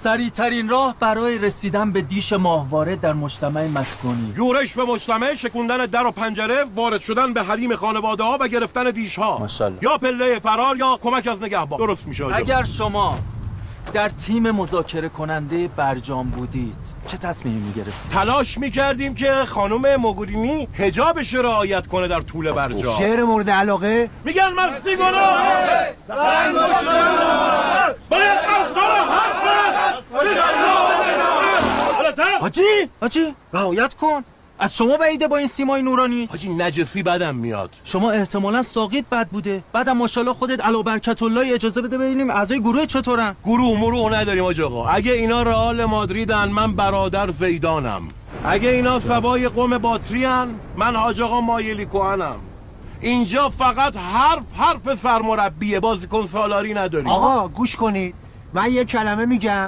سریع‌ترین راه برای رسیدن به دیش ماهواره در مجتمع مسکونی. یورش به مجتمع، شکوندن در و پنجره، وارد شدن به حریم خانواده ها و گرفتن دیش ها. ماشاءالله. یا پله فرار یا کمک از نگهبان. درست میشه. اگر شما در تیم مذاکره کننده برجام بودید چه تصمیمی میگرفتید؟ تلاش میکردیم که خانم موگورینی حجابش رو رعایت کنه در طول برجام. شعر مورد علاقه میگن مستی گناه باید حاجی رعایت کن. از شما بعیده با این سیمای نورانی. حاجی نجسی بدم میاد. شما احتمالاً ساقیت بد بوده. بعدم ماشاءالله خودت علا برکت الله اجازه بده ببینیم اعضای گروه چطورن. گروه مرو نداریم آقا. اگه اینا رئال مادریدن من برادر زیدانم. اگه اینا سبای قوم باتریان من حاج آقا مایلی کوهنم. اینجا فقط حرف سرمربیه، بازیکن سالاری نداریم. آقا گوش کنید، من یه کلمه میگم